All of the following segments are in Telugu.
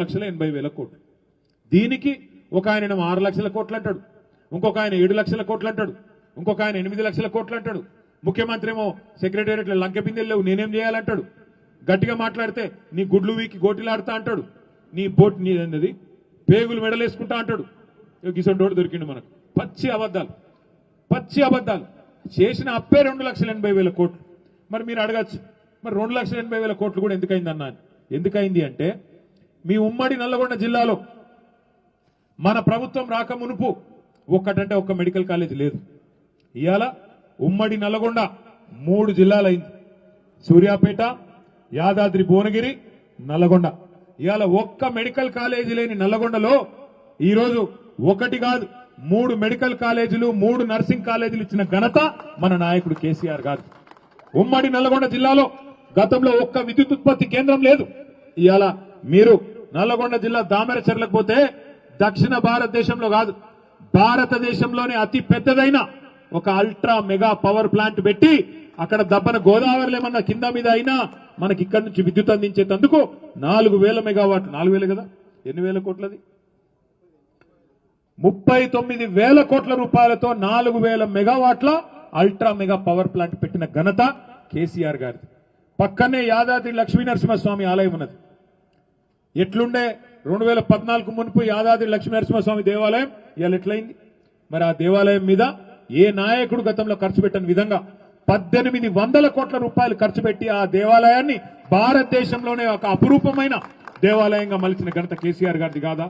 1,80,000 కోట్లు. దీనికి ఒక ఆయన 6 లక్షల కోట్లు అంటాడు, ఇంకొక ఆయన 7 లక్షల కోట్లు అంటాడు, ఇంకొక ఆయన 8 లక్షల కోట్లు అంటాడు. ముఖ్యమంత్రి ఏమో సెక్రటేరియట్లో లంకె బిందెలు లేవు నేనేం చేయాలంటాడు. గట్టిగా మాట్లాడితే నీ గుడ్లు వీకి గోటిలాడుతా అంటాడు, నీ బోట్ నీ అన్నది పేగులు మెడలేసుకుంటా అంటాడు. గిసొంటోడు దొరికిండు మనకు. పచ్చి అబద్ధాలు చేసిన అప్పే 2,80,000 కోట్లు. మరి మీరు అడగచ్చు, మరి 2,80,000 కోట్లు కూడా ఎందుకైంది అన్నా? ఎందుకైంది అంటే మీ ఉమ్మడి నల్లగొండ జిల్లాలో మన ప్రభుత్వం రాక మునుపు ఒక్కటంటే ఒక్క మెడికల్ కాలేజ్ లేదు. ఇవాళ ఉమ్మడి నల్లగొండ 3 జిల్లాలైంది, సూర్యాపేట, యాదాద్రి భువనగిరి, నల్లగొండ. ఇవాళ ఒక్క మెడికల్ కాలేజీ లేని నల్లగొండలో ఈరోజు 1 కాదు 3 మెడికల్ కాలేజీలు 3 నర్సింగ్ కాలేజీలు ఇచ్చిన ఘనత మన నాయకుడు కేసీఆర్ గారు. ఉమ్మడి నల్లగొండ జిల్లాలో గతంలో ఒక్క విద్యుత్ ఉత్పత్తి కేంద్రం లేదు. ఇవాళ మీరు నల్లగొండ జిల్లా దామెరచెర్లకు పోతే దక్షిణ భారతదేశంలో కాదు భారతదేశంలోనే అతి పెద్దదైన ఒక అల్ట్రా మెగా పవర్ ప్లాంట్ పెట్టి అక్కడ దబ్బన గోదావరిలో ఏమన్నా కింద మీద అయినా మనకి ఇక్కడి నుంచి విద్యుత్ అందించేందుకు 4,000 మెగావాట్లు, 4,000 కదా, ఎన్ని వేల కోట్లది, 39,000 కోట్ల రూపాయలతో 4,000 మెగావాట్ల అల్ట్రా మెగా పవర్ ప్లాంట్ పెట్టిన ఘనత కేసీఆర్ గారిది. పక్కనే యాదాద్రి లక్ష్మీనరసింహస్వామి ఆలయం ఉన్నది. ఎట్లుండే 2014 మునుపు యాదాద్రి లక్ష్మీనరసింహస్వామి దేవాలయం ఇవాళ ఎట్లయింది? మరి ఆ దేవాలయం మీద ఏ నాయకుడు గతంలో ఖర్చు పెట్టని విధంగా 1,800 కోట్ల రూపాయలు ఖర్చు పెట్టి ఆ దేవాలయాన్ని భారతదేశంలోనే ఒక అపురూపమైన దేవాలయంగా మలిచిన ఘనత కేసీఆర్ గారిది కాదా?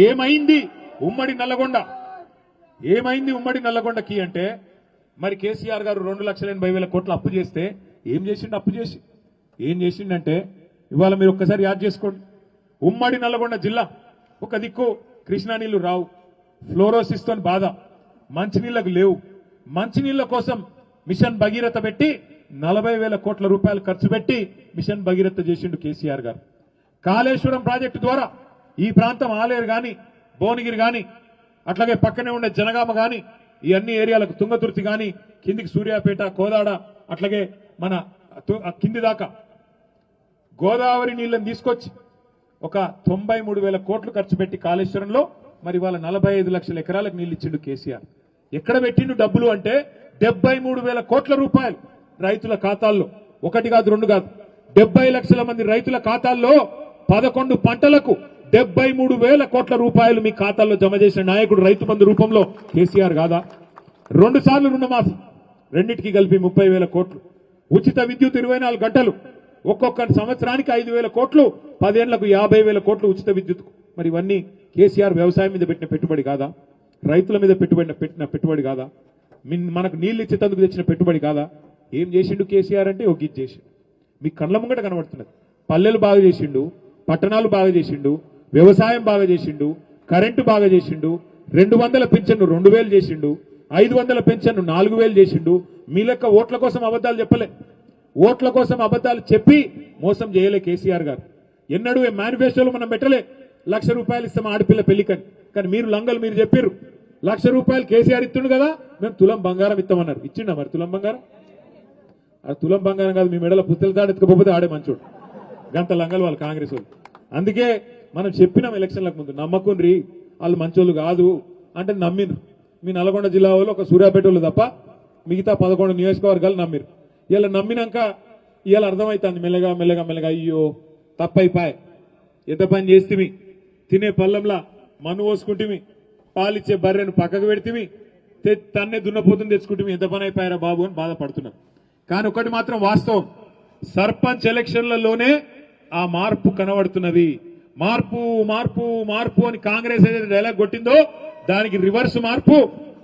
ఏమైంది ఉమ్మడి నల్లగొండకి అంటే మరి కేసీఆర్ గారు 2,80,000 కోట్ల అప్పు చేస్తే ఏం చేసిండంటే ఇవాళ మీరు ఒక్కసారి యాద్ చేసుకోండి. ఉమ్మడి నల్లగొండ జిల్లా ఒక దిక్కు కృష్ణా నీళ్లు రావు, ఫ్లోరోసిస్ తో బాధ, మంచినీళ్లకు లేవు. మంచినీళ్ల కోసం మిషన్ భగీరథ పెట్టి 40,000 కోట్ల రూపాయలు ఖర్చు పెట్టి మిషన్ భగీరథ చేసిండు కేసీఆర్ గారు. కాళేశ్వరం ప్రాజెక్టు ద్వారా ఈ ప్రాంతం ఆలేరు గాని, భువనగిరి గాని, అట్లాగే పక్కనే ఉండే జనగామ గాని, ఈ అన్ని ఏరియాలకు తుంగతుర్తి గాని, కిందికి సూర్యాపేట, కోదాడ, అట్లాగే మన కింది దాకా గోదావరి నీళ్లను తీసుకొచ్చి ఒక 93,000 కోట్లు ఖర్చు పెట్టి కాళేశ్వరంలో మరి వాళ్ళ 45 లక్షల ఎకరాలకు నీళ్లు ఇచ్చిండు కేసీఆర్. ఎక్కడ పెట్టిండు డబ్బులు అంటే 73,000 కోట్ల రూపాయలు రైతుల ఖాతాల్లో, 1 కాదు 2 కాదు 70 లక్షల మంది రైతుల ఖాతాల్లో 11 పంటలకు 73,000 కోట్ల రూపాయలు మీ ఖాతాల్లో జమ చేసిన నాయకుడు రైతు బంధు రూపంలో కేసీఆర్ కాదా? 2 సార్లు రుణమాఫీ, రెండింటికి కలిపి 30,000 కోట్లు, ఉచిత విద్యుత్ 24 గంటలు, ఒక్కొక్క సంవత్సరానికి 5,000 కోట్లు, 10 ఏళ్లకు 50,000 కోట్లు ఉచిత విద్యుత్. మరి ఇవన్నీ కేసీఆర్ వ్యవసాయం మీద పెట్టిన పెట్టుబడి కాదా? రైతుల మీద పెట్టిన పెట్టుబడి కాదా? మనకు నీళ్లు ఇచ్చేందుకు తెచ్చిన పెట్టుబడి కాదా? ఏం చేసిండు కేసీఆర్ అంటే ఒక ఇది చేసిండు, మీ కళ్ళ ముంగట కనబడుతున్నది. పల్లెలు బాగా చేసిండు, పట్టణాలు బాగా చేసిండు, వ్యవసాయం బాగా చేసిండు, కరెంటు బాగా చేసిండు, 200 పెన్షన్ను 2,000 చేసిండు, 500 పెన్షన్ను 4,000 చేసిండు. మీ లెక్క ఓట్ల కోసం అబద్ధాలు చెప్పలే, ఓట్ల కోసం అబద్ధాలు చెప్పి మోసం చేయలే కేసీఆర్ గారు. ఎన్నడూ మేనిఫెస్టోలో మనం పెట్టలే 1,00,000 రూపాయలు ఇస్తాం ఆడపిల్ల పెళ్లికని. కానీ మీరు లంగలు మీరు చెప్పారు 1,00,000 రూపాయలు కేసీఆర్ ఇస్తుండు కదా, మేము తులం బంగారం ఇస్తామన్నారు. ఇచ్చిండా మరి తులం బంగారం? అది తులం బంగారం కాదు, మీ మెడల పుత్తల తాడు ఎత్తుకపోతే ఆడే మంచోడు. గంత లంగలు వాళ్ళు కాంగ్రెస్ వాళ్ళు. అందుకే మనం చెప్పినాం ఎలక్షన్లకు ముందు, నమ్మకుండ్రి వాళ్ళు మంచోళ్ళు కాదు అంటే నమ్మిండ్రు. మీ నల్గొండ జిల్లా వాళ్ళు ఒక సూర్యాపేట వాళ్ళు తప్ప మిగతా 11 నియోజకవర్గాలు నమ్మిరు. ఇలా నమ్మినాక ఇవాళ అర్థమవుతుంది మెల్లగా అయ్యో తప్పైపాయ్, ఎంత పని చేస్తేమి, తినే పళ్ళంలా మన్ను పోసుకుంటేమి, పాలిచ్చే బర్రెను పక్కకు పెడితేమి, తన్నే దున్నపోతుని తెచ్చుకుంటేమి, ఎంత పని అయిపోయారా బాబు అని బాధపడుతున్నాం. కానీ ఒకటి మాత్రం వాస్తవం, సర్పంచ్ ఎలక్షన్లలోనే ఆ మార్పు కనబడుతున్నది. మార్పు అని కాంగ్రెస్ ఏదైతే డైలాగ్ కొట్టిందో దానికి రివర్స్ మార్పు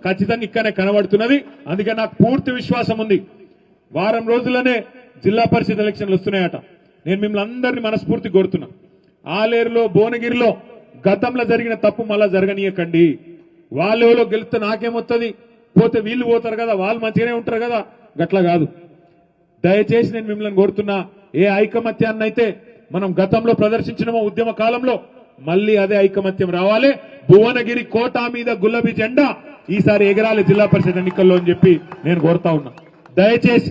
ఖచ్చితంగా ఇక్కడనే కనబడుతున్నది. అందుకే నాకు పూర్తి విశ్వాసం ఉంది, వారం రోజుల్లోనే జిల్లా పరిషత్ ఎలక్షన్లు వస్తున్నాయట. నేను మిమ్మల్ని అందరినీ మనస్ఫూర్తి కోరుతున్నా, ఆలేరులో భువనగిరిలో గతంలో జరిగిన తప్పు మళ్ళా జరగనీయకండి. వాళ్ళెవరో గెలిస్తే నాకేమొస్తుంది, పోతే వీళ్ళు పోతారు కదా, వాళ్ళు మంచిగానే ఉంటారు కదా, గట్లా కాదు. దయచేసి నేను మిమ్మల్ని కోరుతున్నా, ఏ ఐకమత్యాన్ని అయితే మనం గతంలో ప్రదర్శించినమో ఉద్యమ కాలంలో మళ్ళీ అదే ఐకమత్యం రావాలి. భువనగిరి కోట మీద గులాబీ జెండా ఈసారి ఎగరాలి జిల్లా పరిషత్ ఎన్నికల్లో అని చెప్పి నేను కోరుతా ఉన్నా. దయచేసి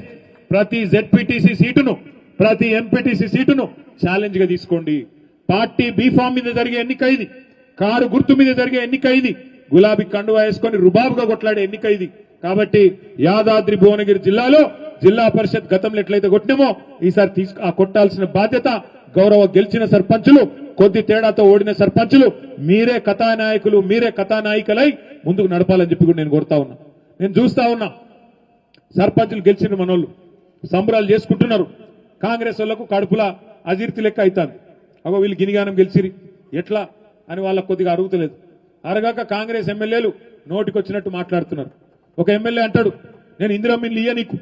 ప్రతి జెడ్పీటీసీ సీటును, ప్రతి ఎంపీటీసీ సీటును ఛాలెంజ్ గా తీసుకోండి. పార్టీ బీఫామ్ మీద జరిగే ఎన్నిక ఇది, కారు గుర్తు మీద జరిగే ఎన్నిక ఇది, గులాబీ కండువా వేసుకొని రుబాబుగా కొట్లాడే ఎన్నిక ఇది. కాబట్టి యాదాద్రి భువనగిరి జిల్లాలో జిల్లా పరిషత్ గతంలో ఎట్లయితే కొట్టినామో ఈసారి కొట్టాల్సిన బాధ్యత గౌరవ గెలిచిన సర్పంచులు, కొద్ది తేడాతో ఓడిన సర్పంచులు మీరే కథానాయకులు, మీరే కథానాయికలై ముందుకు నడపాలని చెప్పి కూడా నేను కోరుతా ఉన్నా. నేను చూస్తా ఉన్నా సర్పంచులు గెలిచిన మనోళ్ళు సంబరాలు చేసుకుంటున్నారు. కాంగ్రెస్ వాళ్లకు కడుపుల అజీర్తి లెక్క అవుతాను. అగో వీళ్ళు గినిగానం గెలిచిరి ఎట్లా అని వాళ్ళకు కొద్దిగా అరుగుతలేదు. అరగాక కాంగ్రెస్ ఎమ్మెల్యేలు నోటికొచ్చినట్టు మాట్లాడుతున్నారు. ఒక ఎమ్మెల్యే అంటాడు, నేను ఇందిరమ్మిన్లు ఇయ్య నీకు,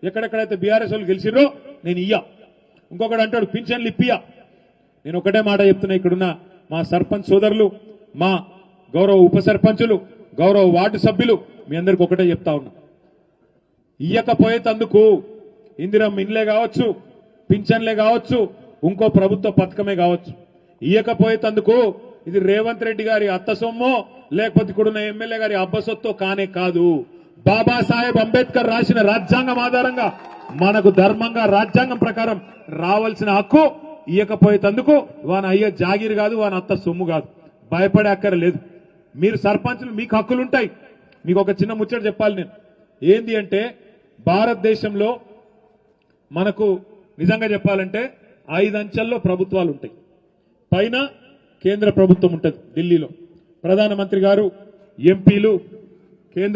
ఎక్కడెక్కడైతే బీఆర్ఎస్ వాళ్ళు గెలిచిరో నేను ఇయ్యా. ఇంకొకడు అంటాడు పింఛన్లు ఇప్పియా. నేను ఒకటే మాట చెప్తున్నా, ఇక్కడున్న మా సర్పంచ్ సోదరులు, మా గౌరవ ఉప సర్పంచులు, గౌరవ వార్డు సభ్యులు మీ అందరికి ఒకటే చెప్తా ఉన్నా, ఇయ్యకపోయేందుకు ఇందిరమ్మ ఇండ్లే కావచ్చు, పింఛన్లే కావచ్చు, ఇంకో ప్రభుత్వ పథకమే కావచ్చు, ఇయ్యకపోయేందుకు ఇది రేవంత్ రెడ్డి గారి అత్త సొమ్మో లేకపోతే ఇక్కడున్న ఎమ్మెల్యే గారి అబ్బసొత్తో కానే కాదు. బాబాసాహెబ్ అంబేద్కర్ రాసిన రాజ్యాంగం ఆధారంగా మనకు ధర్మంగా రాజ్యాంగం ప్రకారం రావాల్సిన హక్కు ఇయ్యకపోయేందుకు వాని అయ్యే జాగీరు కాదు, వాని అత్త సొమ్ము కాదు. భయపడే అక్కర లేదు. మీరు సర్పంచులు, మీకు హక్కులుంటాయి. మీకు ఒక చిన్న ముచ్చట చెప్పాలి నేను. ఏంది అంటే భారతదేశంలో మనకు నిజంగా చెప్పాలంటే 5 అంచెల్లో ప్రభుత్వాలు ఉంటాయి. పైన కేంద్ర ప్రభుత్వం ఉంటుంది, ఢిల్లీలో ప్రధానమంత్రి గారు, ఎంపీలు, కేంద్ర